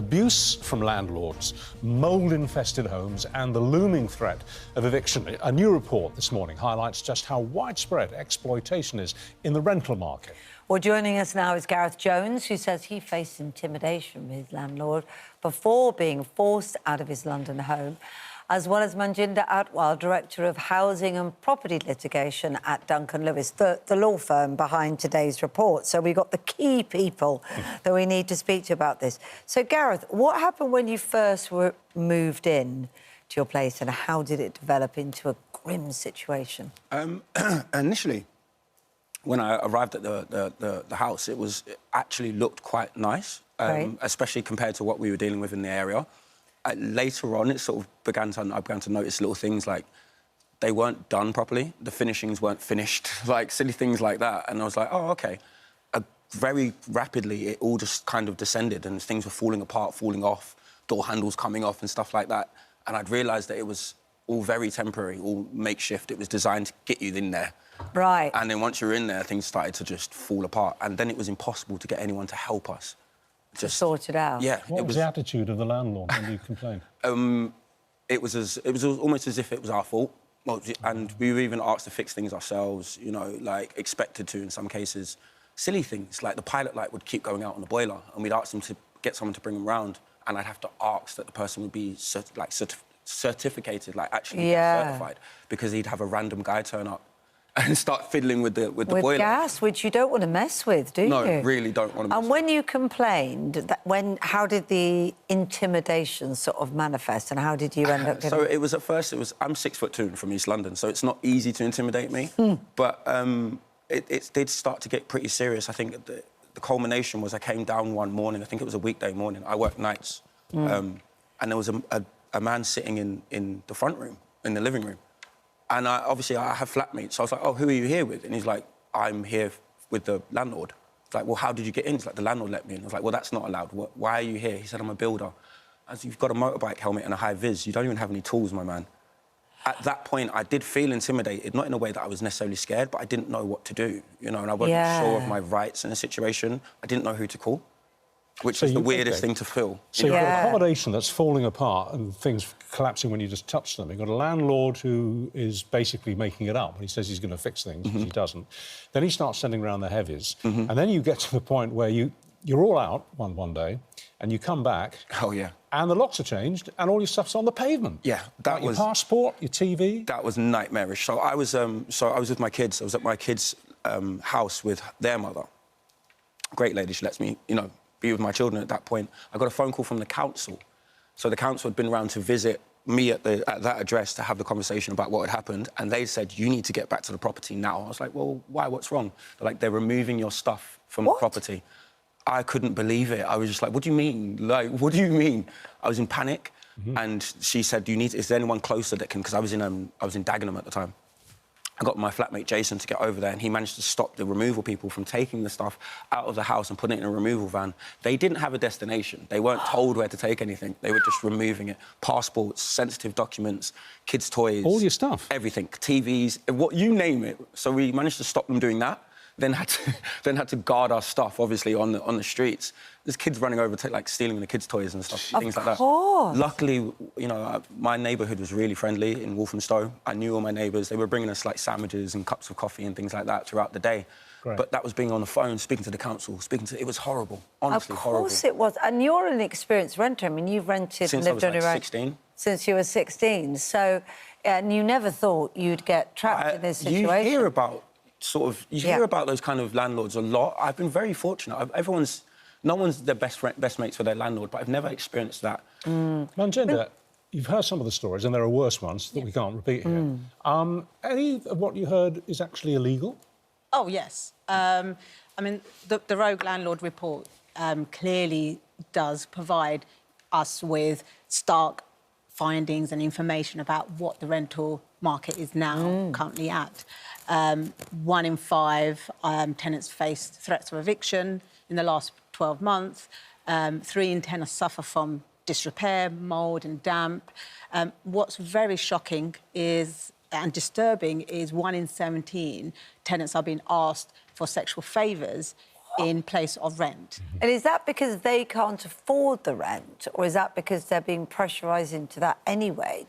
abuse from landlords, mould-infested homes and the looming threat of eviction. A new report this morning highlights just how widespread exploitation is in the rental market. Well, joining us now is Gareth Jones, who says he faced intimidation from his landlord before being forced out of his London home, as well as Manjinder Atwal, Director of Housing and Property Litigation at Duncan Lewis, the law firm behind today's report. So we've got the key people that we need to speak to about this. So, Gareth, what happened when you first were moved in to your place and how did it develop into a grim situation? Initially, when I arrived at the house, it actually looked quite nice, especially compared to what we were dealing with in the area. Later on, it sort of I began to notice little things like they weren't done properly, the finishings weren't finished, like silly things like that. And I was like, oh, OK. Very rapidly, it all just kind of descended and things were falling apart, falling off, door handles coming off and stuff like that. And I'd realised that it was all very temporary, all makeshift. It was designed to get you in there. Right. And then once you're in there, things started to just fall apart. And then it was impossible to get anyone to help us. To sort it out. Yeah. What was the attitude of the landlord when you complained? It was almost as if it was our fault. Well, and we were even asked to fix things ourselves, you know, like expected to in some cases. Silly things, like the pilot light would keep going out on the boiler and we'd ask them to get someone to bring them round and I'd have to ask that the person would be certificated, like actually certified, because he'd have a random guy turn up and start fiddling with the boiler. With gas, which you don't want to mess with, do you? No, really don't want to mess with. And when you complained, how did the intimidation sort of manifest and how did you end up getting... So it was at first, I'm 6'2" from East London, so it's not easy to intimidate me. But it did start to get pretty serious. I think the culmination was I came down one morning, I think it was a weekday morning, I work nights, and there was a man sitting in the front room, in the living room. And obviously, I have flatmates, so I was like, oh, who are you here with? And he's like, I'm here with the landlord. It's like, well, how did you get in? It's like, the landlord let me in. I was like, well, that's not allowed. Why are you here? He said, I'm a builder. I said, you've got a motorbike helmet and a high-vis. You don't even have any tools, my man. At that point, I did feel intimidated, not in a way that I was necessarily scared, but I didn't know what to do, you know, and I wasn't sure of my rights in a situation. I didn't know who to call, which is the weirdest thing to feel. So you've got accommodation that's falling apart and things collapsing when you just touch them. You've got a landlord who is basically making it up when he says he's going to fix things, because he doesn't. Then he starts sending around the heavies. And then you get to the point where you're all out one day and you come back. Oh, yeah. And the locks are changed and all your stuff's on the pavement. Yeah, that was... Your passport, your TV... That was nightmarish. So I was with my kids. I was at my kids' house with their mother. Great lady, she lets me, you know, be with my children at that point. I got a phone call from the council. So the council had been around to visit me at that address to have the conversation about what had happened, and they said, you need to get back to the property now. I was like, well, why? What's wrong? They're like, they're removing your stuff from the property. I couldn't believe it. I was just like, what do you mean? Like, what do you mean? I was in panic, and she said, is there anyone closer that can... Because I was in Dagenham at the time. I got my flatmate Jason to get over there and he managed to stop the removal people from taking the stuff out of the house and putting it in a removal van. They didn't have a destination. They weren't told where to take anything. They were just removing it. Passports, sensitive documents, kids' toys... All your stuff? Everything. TVs, you name it. So we managed to stop them doing that, then had to guard our stuff, obviously, on the streets. There's kids running over, stealing the kids' toys and stuff, things like that. Of course. Luckily, you know, my neighbourhood was really friendly in Walthamstow. I knew all my neighbours. They were bringing us, like, sandwiches and cups of coffee and things like that throughout the day. Great. But that was being on the phone, speaking to the council, it was horrible, honestly horrible. Of course it was. And you're an experienced renter. I mean, you've rented and lived on your own... Since I was, 16. Since you were 16. So, and you never thought you'd get trapped in this situation. You hear about... you hear about those kind of landlords a lot. I've been very fortunate. No one's their best mates with their landlord, but I've never experienced that. Manjinder, you've heard some of the stories, and there are worse ones that we can't repeat here. Any of what you heard is actually illegal? Oh, yes. I mean, the Rogue Landlord report clearly does provide us with stark findings and information about what the rental market is now currently at. 1 in 5 tenants faced threats of eviction in the last 12 months. 3 in 10 suffer from disrepair, mould and damp. What's very shocking and disturbing is 1 in 17 tenants are being asked for sexual favours in place of rent. And is that because they can't afford the rent, or is that because they're being pressurised into that anyway?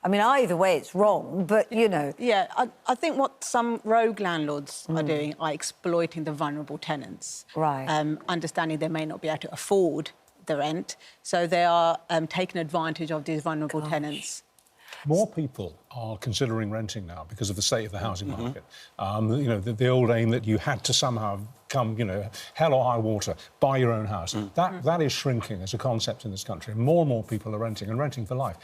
I mean, either way, it's wrong, but, you know... Yeah, I think what some rogue landlords are doing are exploiting the vulnerable tenants. Right. Understanding they may not be able to afford the rent, so they are taking advantage of these vulnerable tenants. More people are considering renting now because of the state of the housing market. You know, the old aim that you had to somehow come, you know, hell or high water, buy your own house. That is shrinking as a concept in this country. More and more people are renting, and renting for life.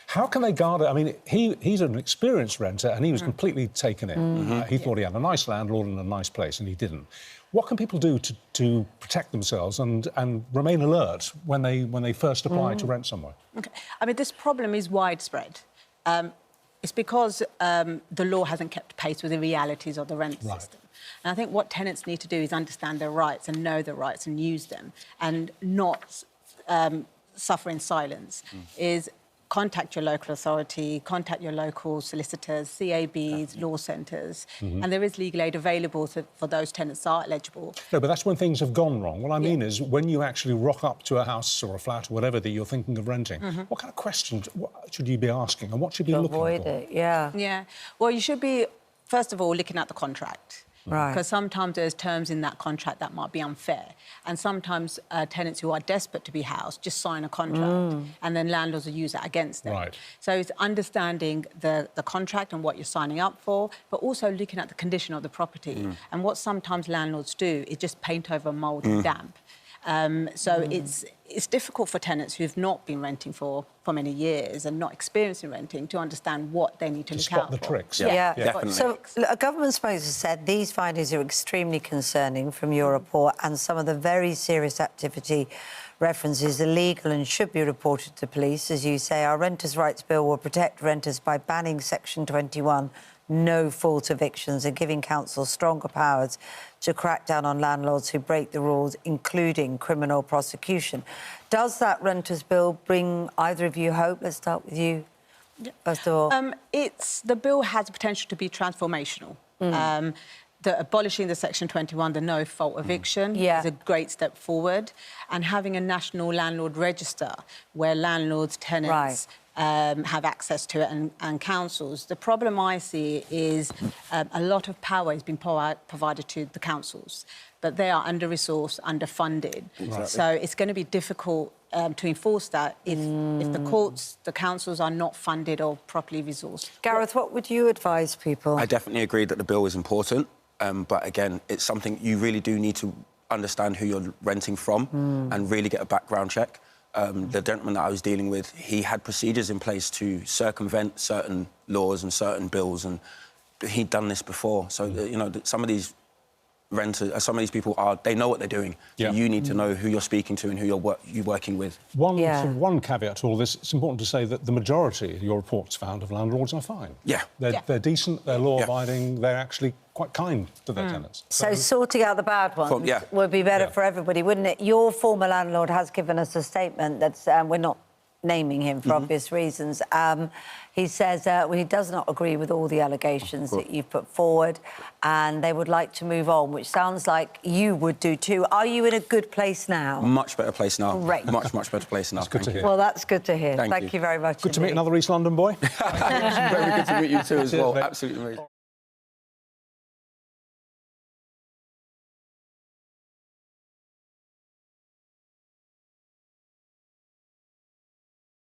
How can they guard it? I mean, he's an experienced renter, and he was completely taken in. He thought he had a nice landlord and a nice place, and he didn't. What can people do to protect themselves and remain alert when they first apply to rent somewhere? Okay. I mean, this problem is widespread. It's because the law hasn't kept pace with the realities of the rent system. And I think what tenants need to do is understand their rights and know their rights and use them, and not suffer in silence. Is contact your local authority, contact your local solicitors, CABs, law centres, and there is legal aid available for those tenants that are eligible. No, but that's when things have gone wrong. What I mean is, when you actually rock up to a house or a flat or whatever that you're thinking of renting, what kind of questions should you be asking, and what should you be looking for? Avoid it, yeah. Yeah. Well, you should be, first of all, looking at the contract. Right. Because sometimes there's terms in that contract that might be unfair. And sometimes tenants who are desperate to be housed just sign a contract and then landlords will use that against them. Right. So it's understanding the contract and what you're signing up for, but also looking at the condition of the property. And what sometimes landlords do is just paint over mould and damp. So it's difficult for tenants who've not been renting for many years and not experiencing renting to understand what they need to look out for. Spot the tricks. Yeah. Definitely. So a government spokesman said these findings are extremely concerning from your report, and some of the very serious activity references illegal and should be reported to police. As you say, our Renters' Rights Bill will protect renters by banning Section 21, no-fault evictions, and giving councils stronger powers to crack down on landlords who break the rules, including criminal prosecution. Does that Renters' Bill bring either of you hope? Let's start with you, first of all. The bill has the potential to be transformational. Abolishing the Section 21, the no-fault eviction, is a great step forward. And having a national landlord register where landlords, tenants... have access to it, and councils. The problem I see is a lot of power is being provided to the councils, but they are under-resourced, underfunded. Exactly. So it's going to be difficult to enforce that if the courts, the councils are not funded or properly resourced. Gareth, what would you advise people? I definitely agree that the bill is important, but again, it's something you really do need to understand who you're renting from and really get a background check. The gentleman that I was dealing with, he had procedures in place to circumvent certain laws and certain bills, and he'd done this before. So, you know, some of these renters, some of these people they know what they're doing. So you need to know who you're speaking to and who you're working with. One caveat to all this, it's important to say that the majority of your reports found of landlords are fine. They're decent, they're law-abiding, they're actually quite kind to their tenants. So sorting out the bad ones would be better for everybody, wouldn't it? Your former landlord has given us a statement that's... we're not naming him for obvious reasons. He says he does not agree with all the allegations that you've put forward, and they would like to move on, which sounds like you would do too. Are you in a good place now? Much better place now. Great. Much better place now. That's good to hear. Well, that's good to hear. Thank you very much. Good to meet another East London boy. Very good to meet you too as well. Absolutely amazing.